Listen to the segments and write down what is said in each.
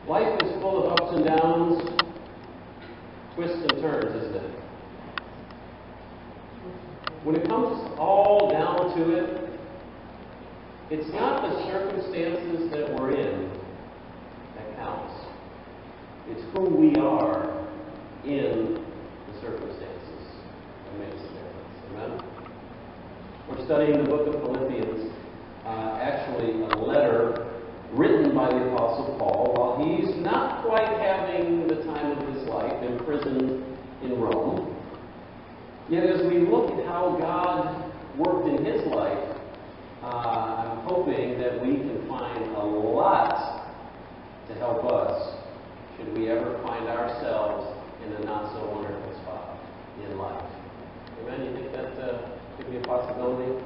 Life is full of ups and downs, twists and turns, isn't it? When it comes all down to it, it's not the circumstances that we're in that counts. It's who we are in the circumstances that makes a difference. Amen? We're studying the book of Philippians, actually a letter written by the Apostle Paul while he's not quite having the time of his life, imprisoned in Rome. Yet as we look at how God worked in his life, I'm hoping that we can find a lot to help us should we ever find ourselves in a not-so-wonderful spot in life. Amen? You think that could be a possibility?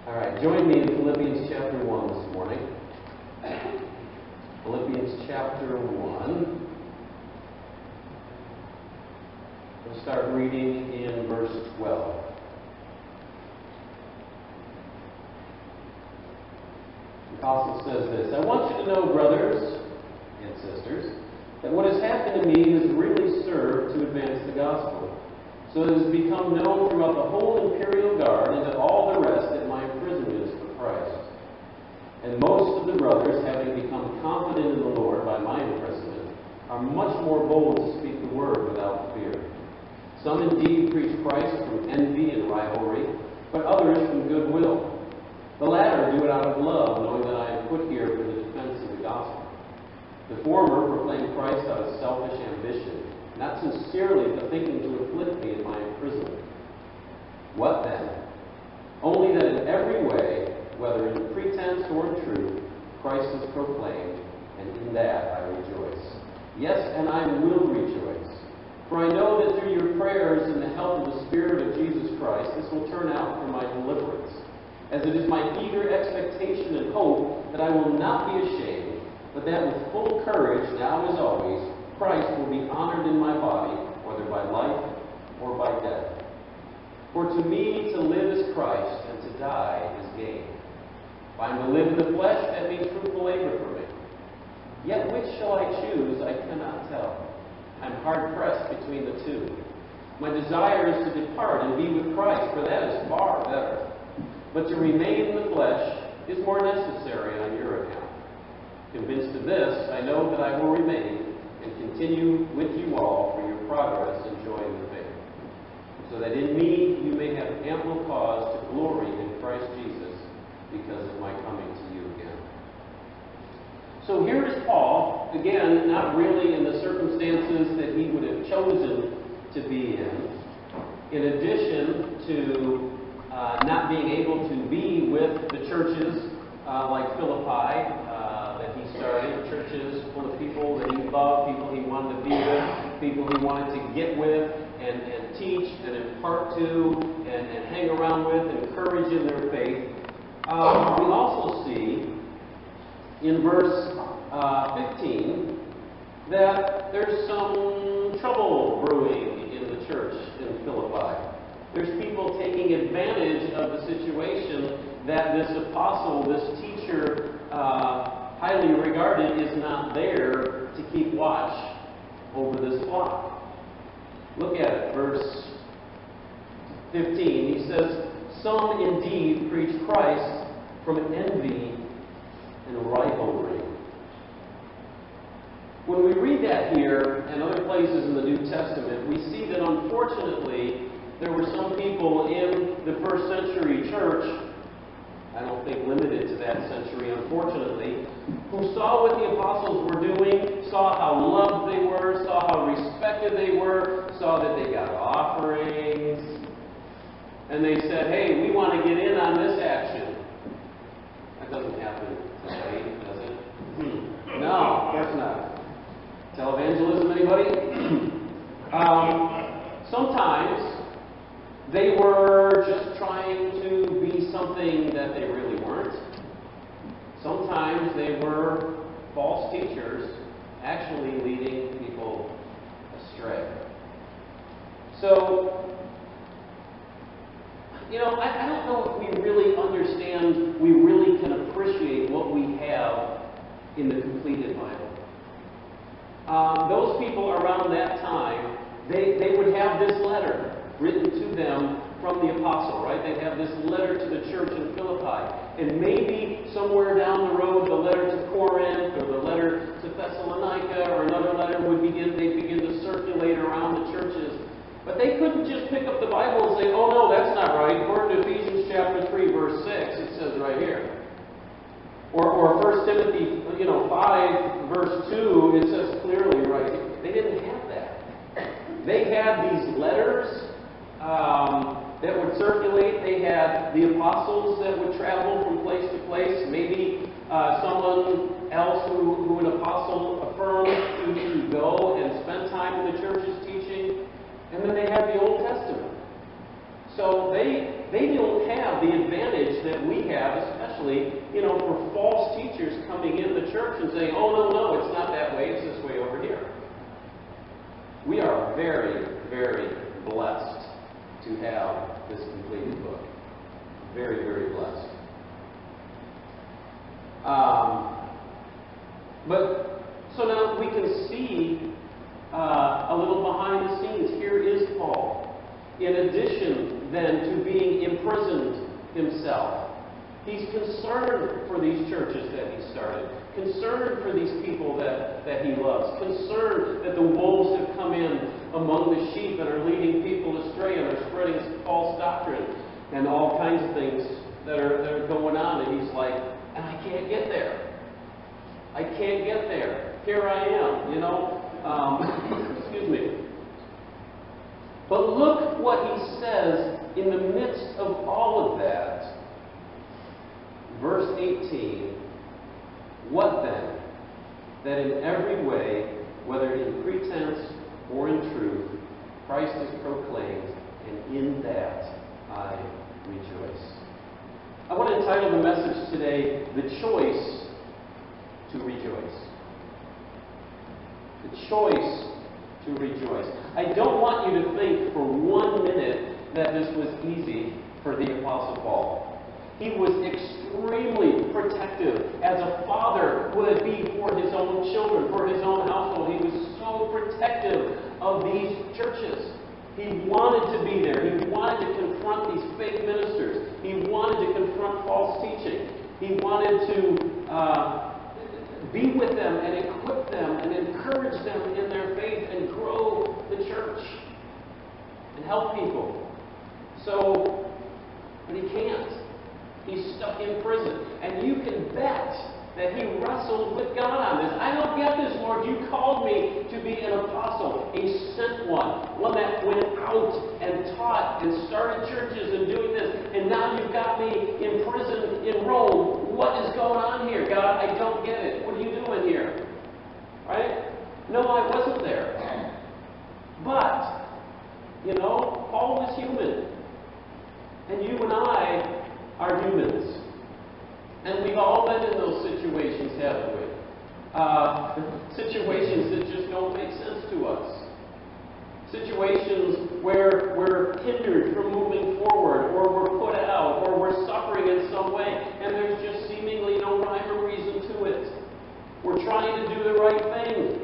All right, join me in Philippians chapter 1 this morning. Philippians chapter 1. We'll start reading in verse 12. The apostle says this: I want you to know, brothers and sisters, that what has happened to me has really served to advance the gospel, so it has become known throughout the whole imperial guard and to all the rest that my imprisonment is for Christ. And most of the brothers, having become confident in the Lord by my imprisonment, are much more bold to speak the word without fear. Some indeed preach Christ from envy and rivalry, but others from goodwill. The latter do it out of love, knowing that I am put here for the defense of the gospel. The former proclaim Christ out of selfish ambition, not sincerely, but thinking to afflict me in my imprisonment. What then? Only that in every way, whether in pretense or in truth, Christ is proclaimed, and in that I rejoice. Yes, and I will rejoice. For I know that through your prayers and the help of the Spirit of Jesus Christ, this will turn out for my deliverance, as it is my eager expectation and hope that I will not be ashamed, but that with full courage, now as always, Christ will be honored in my body, whether by life or by death. For to me to live is Christ, and to die is gain. If I am to live in the flesh, that means fruitful labor for me. Yet which shall I choose, I cannot tell. I am hard-pressed between the two. My desire is to depart and be with Christ, for that is far better. But to remain in the flesh is more necessary on your account. Convinced of this, I know that I will remain and continue with you all for your progress in joy in the faith, so that in me you may have ample cause to glory in Christ Jesus because of my coming to you again. So here is Paul, again, not really in the circumstances that he would have chosen to be in addition to not being able to be with the churches like Philippi that he started, churches full of people that he loved, people he wanted to be with, people he wanted to get with and teach and impart to and hang around with and encourage in their faith. We also see in verse 15 that there's some trouble brewing in the church in Philippi. There's people taking advantage of the situation that this apostle, this teacher, highly regarded, is not there to keep watch over this flock. Look at it, verse 15. He says, some indeed preach Christ from envy and rivalry. When we read that here and other places in the New Testament, we see that unfortunately there were some people in the first century church, I don't think limited to that century unfortunately, who saw what the apostles were doing, saw how loved they were, saw how respected they were, saw that they got offerings, and they said, hey, we want to get in on this action. That doesn't happen today, does it? No, of course not. Televangelism, anybody? Sometimes they were just trying to be something that they really weren't. Sometimes they were false teachers actually leading people astray. So, I don't know if we really understand, we really can appreciate what we have in the completed Bible. those people around that time, they would have this letter written to them from the apostle, right? They'd have this letter to the church in Philippi. And maybe somewhere down the road, the letter to Corinth or the letter to Thessalonica or another letter they'd begin to circulate around the churches. But they couldn't just pick up the Bible and say, oh no, that's not right. According to Ephesians chapter 3, verse 6, it says right here. Or 1 Timothy 5, verse 2, it says clearly right here. They didn't have that. They had these letters that would circulate. They had the apostles that would travel from place to place. Maybe someone else who an apostle affirmed to go and spend time in the church's teaching. And then they had the Old Testament. So they don't have the advantage that we have, especially, for false teachers coming in the church and saying, oh, no, it's not that way, it's this way over here. We are very, very blessed to have this completed book. Very, very blessed. So now we can see a little behind the scenes. Here is Paul. In addition, then, to being imprisoned himself, he's concerned for these churches that he started, concerned for these people that he loves, concerned that the wolves have come in among the sheep and are leading people astray and are spreading false doctrine and all kinds of things that are going on. And he's like, and I can't get there. I can't get there. Here I am, excuse me. But look what he says in the midst of all of that. Verse 18, what then? That in every way, whether in pretense or in truth, Christ is proclaimed, and in that I rejoice. I want to entitle the message today, The Choice to Rejoice. The choice to rejoice. I don't want you to think for 1 minute that this was easy for the Apostle Paul. He was extremely protective as a father would be for his own children, for his own household. He was so protective of these churches. He wanted to be there. He wanted to confront these fake ministers. He wanted to confront false teaching. He wanted to be with them and equip them and encourage them in their faith and grow the church and help people. But he can't. He's stuck in prison. And you can bet that he wrestled with God on this. I don't get this, Lord. You called me to be an apostle, a sent one that went out and taught and started churches and doing this. And now you've got me imprisoned in Rome. What is going on here, God? I don't get it. What are you doing here? Right? No, I wasn't there. But, Paul was human. And you and I are humans. And we've all been in those situations, haven't we? Situations that just don't make sense to us. Situations where we're hindered from moving forward, or we're put out, or we're suffering in some way, and there's just seemingly no rhyme or reason to it. We're trying to do the right thing,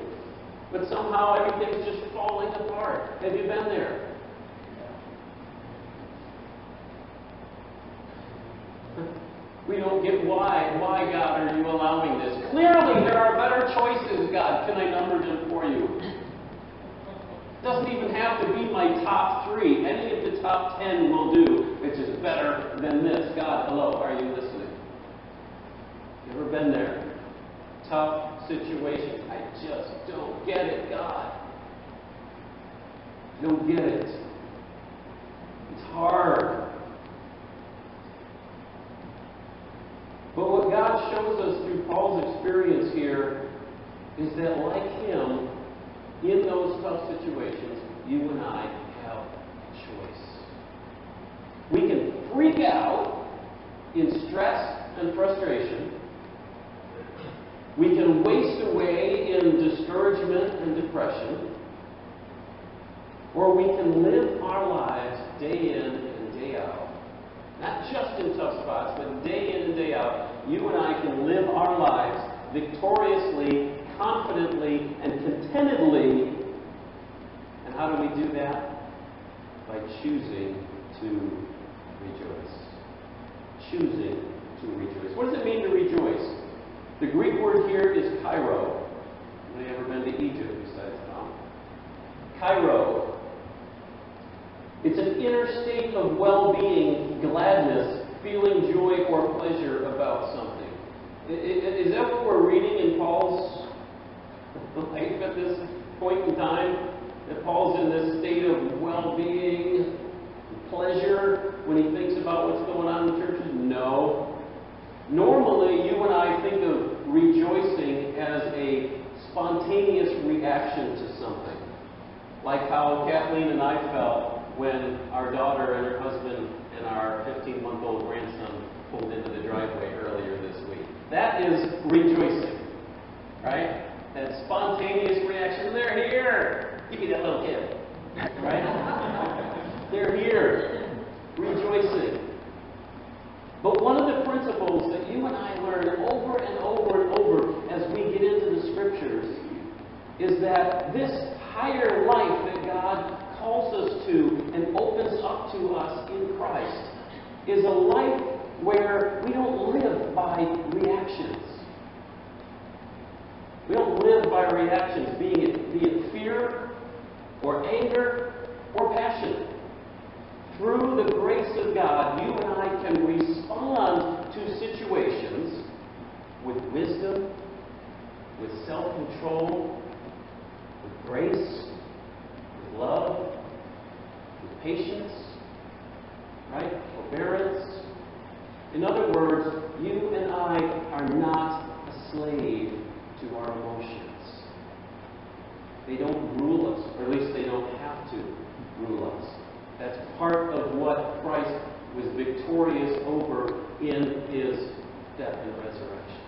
but somehow everything's just falling apart. Have you been there? We don't get why. Why, God, are you allowing this? Clearly, there are better choices, God. Can I number them for you? It doesn't even have to be my top 3. Any of the top 10 will do. It's just better than this. God, hello, are you listening? You ever been there? Tough situations. I just don't get it, God. Don't get it. It's hard. But what God shows us through Paul's experience here is that, like him, in those tough situations, you and I have a choice. We can freak out in stress and frustration. We can waste away in discouragement and depression. Or we can live our lives day in and day out. Not just in tough spots, but day in and day out, you and I can live our lives victoriously, confidently and contentedly. And how do we do that? By choosing to rejoice. Choosing to rejoice. What does it mean to rejoice? The Greek word here is kairo. Anybody ever been to Egypt besides Tom? Kairo. It's an inner state of well-being, gladness, feeling joy or pleasure about something. Is that what we're reading in Paul's life at this point in time? That Paul's in this state of well-being, pleasure when he thinks about what's going on in the churches? No. Normally, you and I think of rejoicing as a spontaneous reaction to something. Like how Kathleen and I felt when our daughter and her husband and our 15-month-old grandson pulled into the driveway earlier this week. That is rejoicing, right? That spontaneous reaction. They're here. Give me that little kid, right? They're here, rejoicing. But one of the principles that you and I learn over and over and over as we get into the Scriptures is that this higher life that God calls us to and opens up to us in Christ is a life where we don't live by reactions. We don't live by reactions, be it fear or anger or passion. Through the grace of God, you and I can respond to situations with wisdom, with self-control, with grace, with love, with patience, right? Forbearance. In other words, you and I are not a slave to our emotions. They don't rule us, or at least they don't have to rule us. That's part of what Christ was victorious over in his death and resurrection.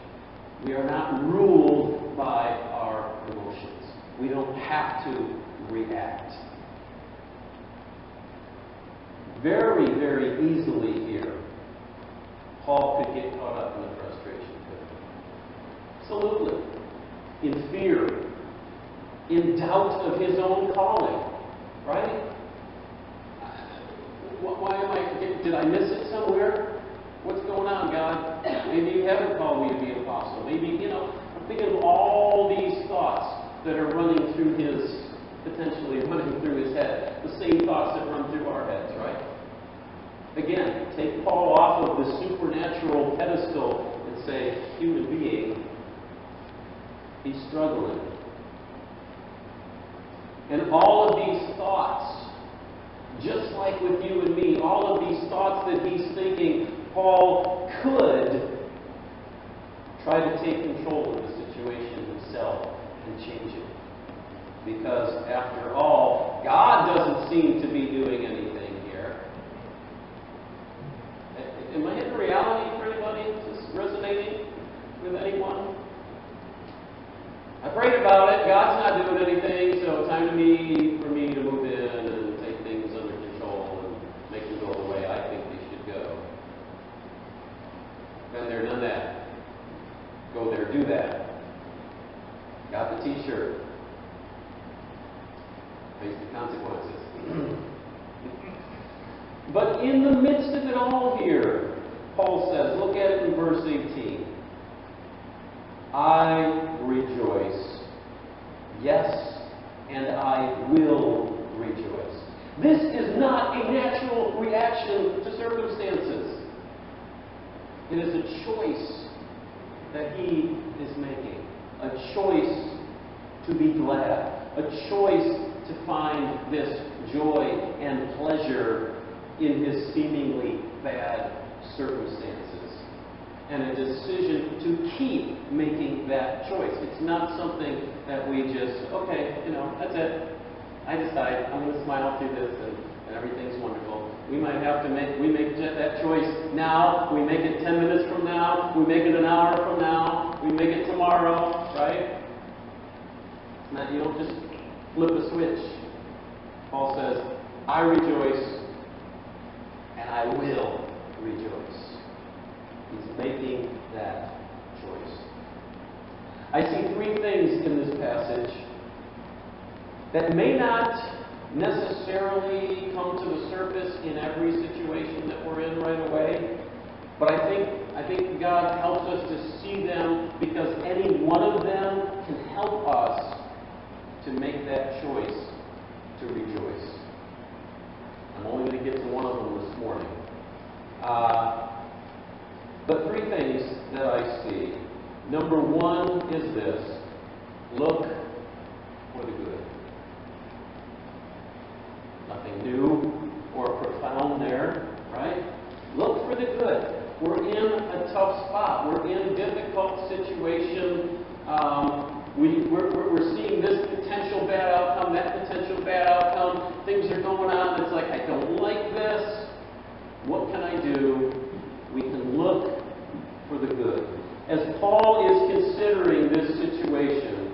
We are not ruled by our emotions. We don't have to react. Very, very easily here, Paul could get caught up in the frustration. Absolutely. In fear. In doubt of his own calling. Right? Why am I... Did I miss it somewhere? What's going on, God? Maybe you haven't called me to be an apostle. Maybe, I'm thinking of all these thoughts that are running through potentially running through his head. The same thoughts that run through our heads, right? Again, take Paul off of the supernatural pedestal and say, human being, he's struggling. And all of these thoughts, just like with you and me, all of these thoughts that he's thinking, Paul could try to take control of the situation himself and change it. Because, after all, God doesn't seem to be doing anything here. Am I hitting reality for anybody? Is this resonating with anyone? I prayed about it. God's not doing anything, so it's time for me to move in and take things under control and make them go the way I think they should go. Been there, done that. Go there, do that. Got the t-shirt. Face the consequences. But in the midst of it all here, Paul says, look at it in verse 18. I rejoice. Yes, and I will rejoice. This is not a natural reaction to circumstances. It is a choice that he is making. A choice to be glad. A choice to find this joy and pleasure in his seemingly bad circumstances. And a decision to keep making that choice. It's not something that we just, okay, that's it. I decide I'm going to smile through this and everything's wonderful. We might have to make that choice now. We make it 10 minutes from now. We make it an hour from now. We make it tomorrow, right? It's not, you don't just flip a switch. Paul says, I rejoice and I will rejoice. He's making that choice. I see three things in this passage that may not necessarily come to the surface in every situation that we're in right away, but I think God helps us to see them because any one of them can help us to make that choice to rejoice. I'm only going to get to one of them this morning. But three things that I see. Number one is this: look for the good. Nothing new or profound there, right? Look for the good. We're in a tough spot. We're in a difficult situation. We're seeing this potential bad outcome, that potential bad outcome. Things are going on. It's like, I don't like this. What can I do? We can look for the good. As Paul is considering this situation,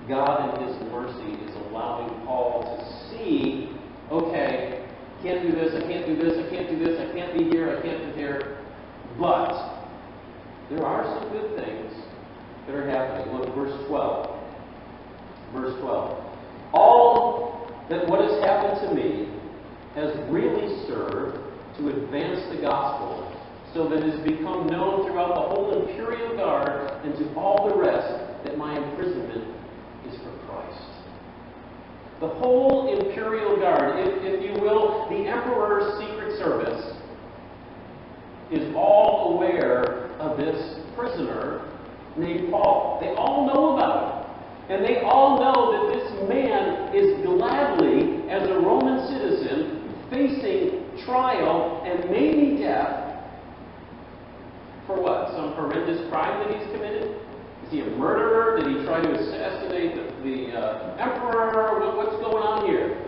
God in His mercy is allowing Paul to see, okay, can't do this, I can't do this, I can't do this, I can't be here, I can't be here. But there are some good things that are happening. Look, verse 12. Verse 12. All that what has happened to me has really served to advance the gospel, so that it has become known throughout the whole imperial guard and to all the rest that my imprisonment is for Christ. The whole imperial guard, if you will, the emperor's secret service, is all aware of this prisoner named Paul. They all know about him. And they all know that this man is gladly, as a Roman citizen, facing trial and maybe death for what? Some horrendous crime that he's committed? Is he a murderer? Did he try to assassinate the emperor? What's going on here?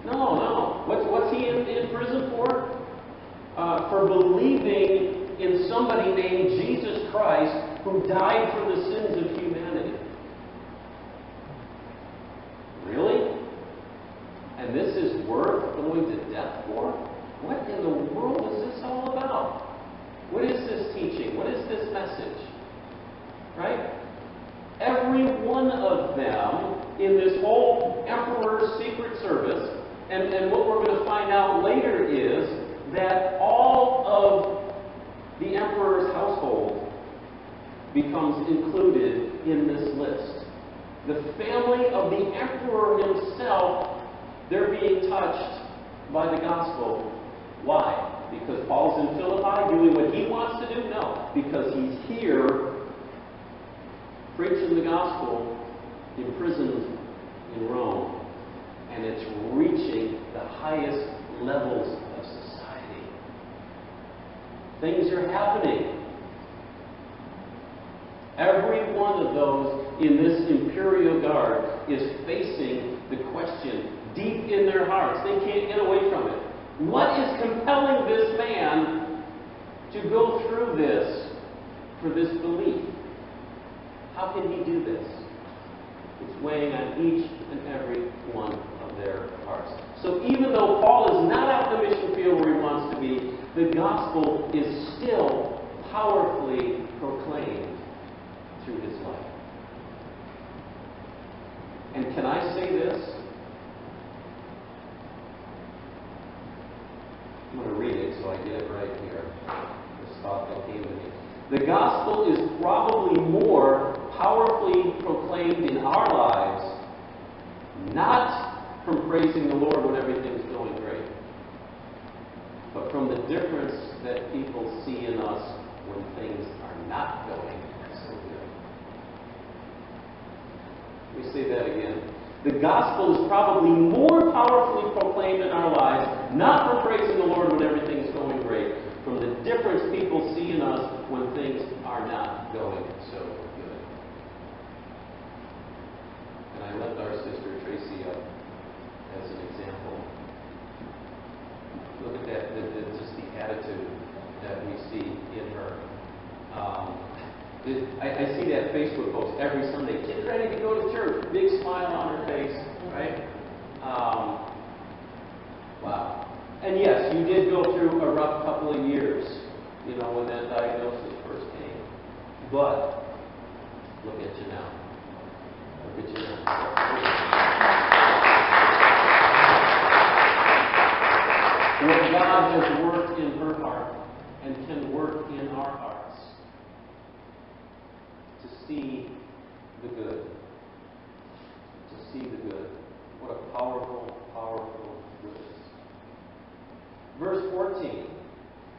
No. What's he in prison for? For believing in somebody named Jesus Christ who died for the sins of humanity. Really? And this is worth going to death for? What in the world is this all about? What is this teaching? What is this message? Right? Every one of them in this whole emperor's secret service, and what we're going to find out later is that all of the emperor's household becomes included in this list. The family of the emperor himself, they're being touched by the gospel. Why? Because Paul's in Philippi doing what he wants to do? No. Because he's here preaching the gospel, imprisoned in Rome. And it's reaching the highest levels of society. Things are happening. Every one of those in this imperial guard is facing the question deep in their hearts. They can't get away from it. What is compelling this man to go through this for this belief? How can he do this? It's weighing on each and every one of their hearts. So even though Paul is not out in the mission field where he wants to be, the gospel is still powerfully proclaimed through his life. And can I say this? I'm going to read it so I get it right here. This thought that came to me. The gospel is probably more powerfully proclaimed in our lives, not from praising the Lord when everything's going great, but from the difference that people see in us when things are not going so good. Let me say that again. The gospel is probably more powerfully proclaimed in our lives, not for praising the Lord when everything's going great, from the difference people see in us when things are not going so good. And I left our sister Tracy up as an example. Look at that, just the attitude that we see in her. I see that Facebook post every Sunday. Get ready to go to church. Big smile on her face, right? Wow. And yes, you did go through a rough couple of years, when that diagnosis first came. But Look at you now. Look at you now. What God has worked in her heart and can work in our hearts to see the good. To see the good. What a powerful, powerful verse. Verse 14.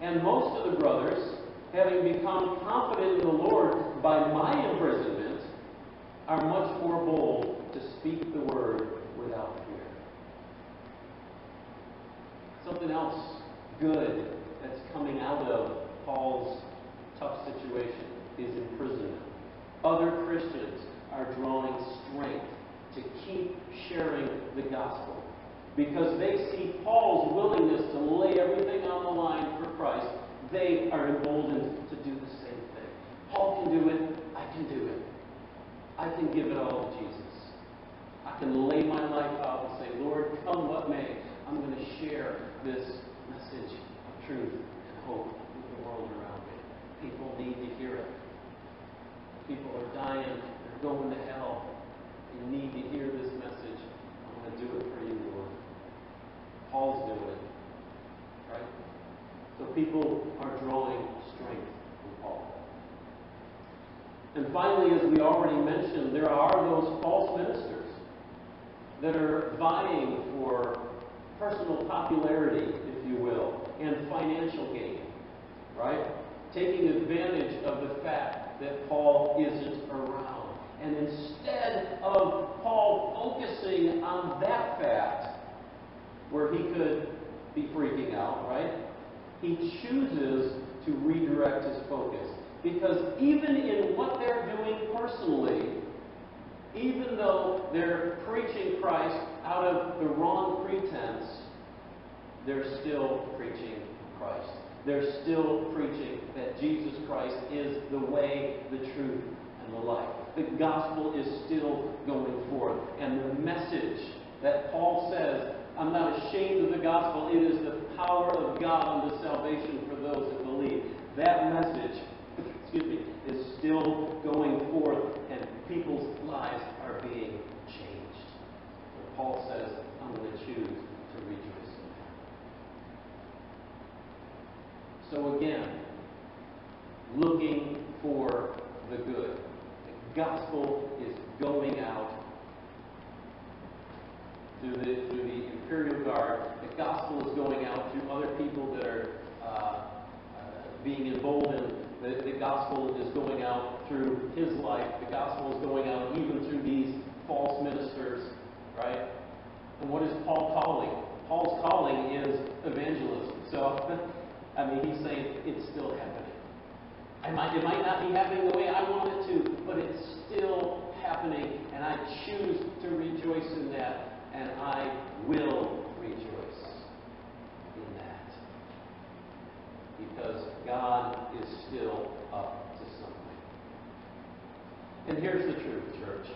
And most of the brothers, having become confident in the Lord by my imprisonment, are much more bold to speak the word without fear. Something else good that's coming out of Paul's tough situation is imprisonment. Other Christians are drawing strength to keep sharing the gospel because they see Paul's willingness to lay everything on the line for Christ. They are emboldened to do the same thing. Paul can do it. I can do it. I can give it all to Jesus. I can lay my life out and say, Lord, come what may, I'm going to share this message of truth and hope with the world around me. People need to hear it. People are dying. They're going to hell. You need to hear this message. I'm going to do it for you, Lord. Paul's doing it. Right? So people are drawing strength from Paul. And finally, as we already mentioned, there are those false ministers that are vying for personal popularity, if you will, and financial gain. Right? Taking advantage of the fact that Paul isn't around. And instead of Paul focusing on that fact, where he could be freaking out, right? He chooses to redirect his focus. Because even in what they're doing personally, even though they're preaching Christ out of the wrong pretense, they're still preaching Christ. They're still preaching that Jesus Christ is the way, the truth, and the life. The gospel is still going forth. And the message that Paul says, I'm not ashamed of the gospel, it is the power of God unto salvation for those that believe. That message, is still going forth, and people's lives are being changed. But Paul says, I'm going to choose to rejoice in that. So again, looking for the good. The gospel is going out through the Imperial Guard. The gospel is going out through other people that are being emboldened. The gospel is going out through his life. The gospel is going out even through these false ministers, right? And what is Paul calling? Paul's calling is evangelism. So, I mean, he's saying it's still happening. It might not be happening the way I want it to, but it's still happening, and I choose to rejoice in that. And I will rejoice in that. Because God is still up to something. And here's the truth, church.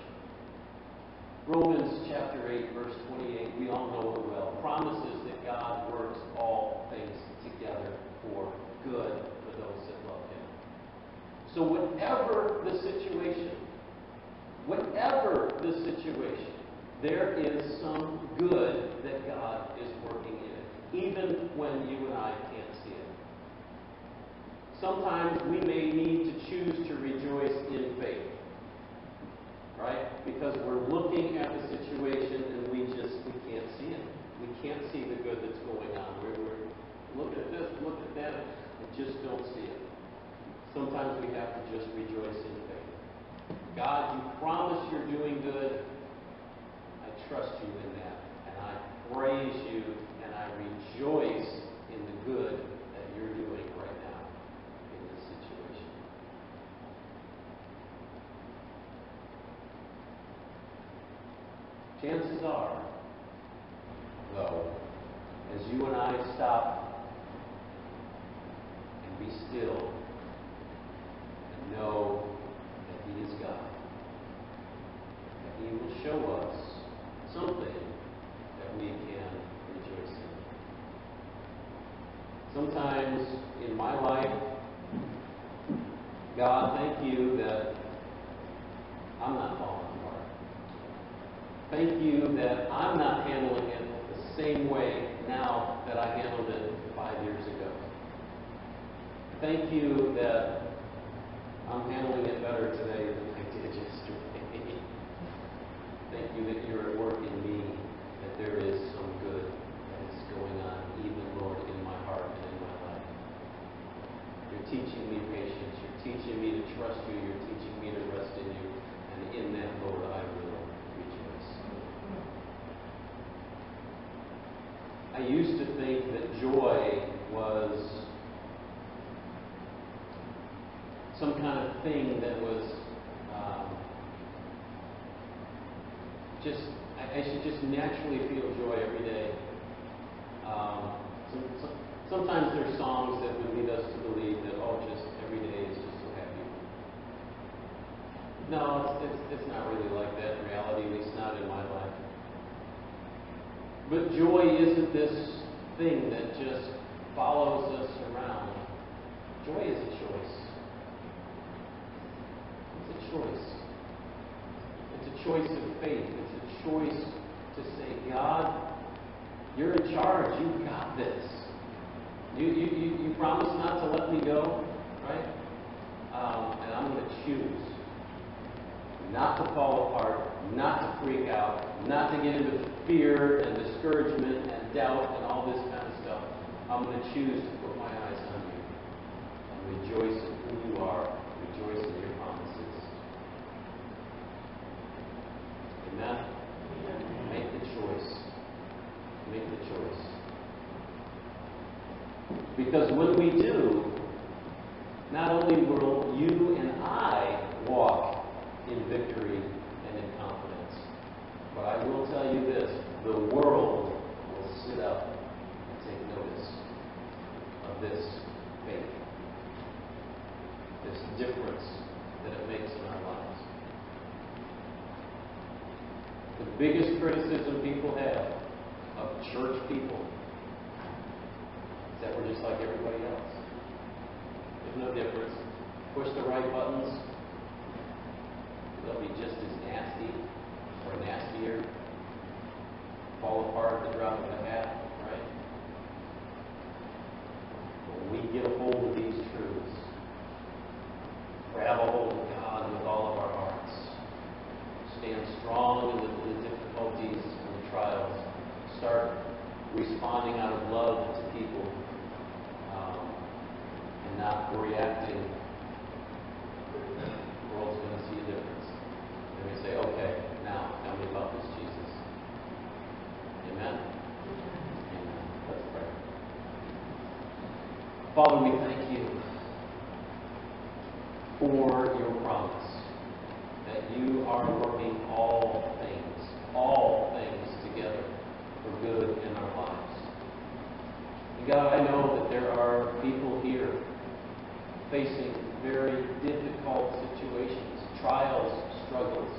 Romans chapter 8, verse 28, we all know it well, promises that God works all things together for good for those that love Him. So whatever the situation, there is some good that God is working in it, even when you and I can't see it. Sometimes we may need to choose to rejoice in faith, right? Because we're looking at the situation and we can't see it. We can't see the good that's going on. We're look at this, look at that, and just don't see it. Sometimes we have to just rejoice in faith. God, you promise you're doing good. I trust you in that. And I praise you and I rejoice in the good that you're doing right now in this situation. Chances are, though, as you and I stop and be still and know that He is God, that He will show us something that we can rejoice in. Sometimes in my life, God, thank you that I'm not falling apart. Thank you that I'm not handling it the same way now that I handled it 5 years ago. Thank you that I'm handling it better today than I did yesterday. Thank you that you're at work in me, that there is some good that is going on, even, Lord, in my heart and in my life. You're teaching me patience. You're teaching me to trust you. You're teaching me to rest in you. And in that, Lord, I will rejoice. I used to think that joy was some kind of thing that was I should just naturally feel joy every day. Sometimes there's songs that would lead us to believe that, just every day is just so happy. No, it's not really like that in reality, at least not in my life. But joy isn't this thing that just follows us around. Joy is a choice. It's a choice. It's a choice of faith. It's a choice to say, God, you're in charge. You've got this. You promised not to let me go, right? And I'm going to choose not to fall apart, not to freak out, not to get into fear and discouragement and doubt and all this kind of stuff. I'm going to choose to put my eyes on you and rejoice in who you are, rejoice in your promises. Amen? Make the choice. Make the choice. Because when we do, not only will you and I walk in victory and in confidence, but I will tell you this, the world will sit up and take notice of this faith, this difference that it makes in our lives. The biggest criticism people have of church people is that we're just like everybody else. There's no difference. Push the right buttons, they'll be just as nasty or nastier. Fall apart at the drop of a hat, right? But when we get a hold of these truths, grab a hold of God with all of our hearts, stand strong in the difficulties and the trials, start responding out of love to people, and not reacting, the world's going to see a difference. They're going to say, okay, now tell me about this Jesus. Amen? Amen. Let's pray. Father, we thank you for your promise that you are working all things together for good in our lives. And God, I know that there are people here facing very difficult situations, trials, struggles,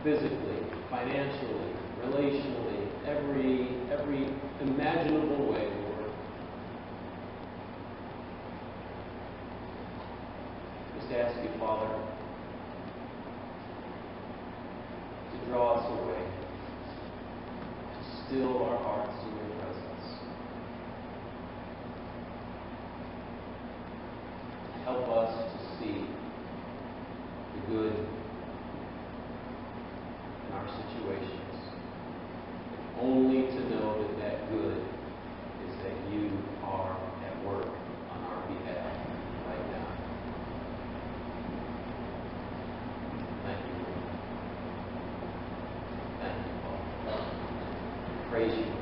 physically, financially, relationally, every imaginable way, Lord. Just ask you, Father, to draw us away, to still our hearts in your presence. Help us to see the good in our situations, only to know that that good is that you are at work on our behalf right now. Thank you, Lord. Thank you, Father. Praise you.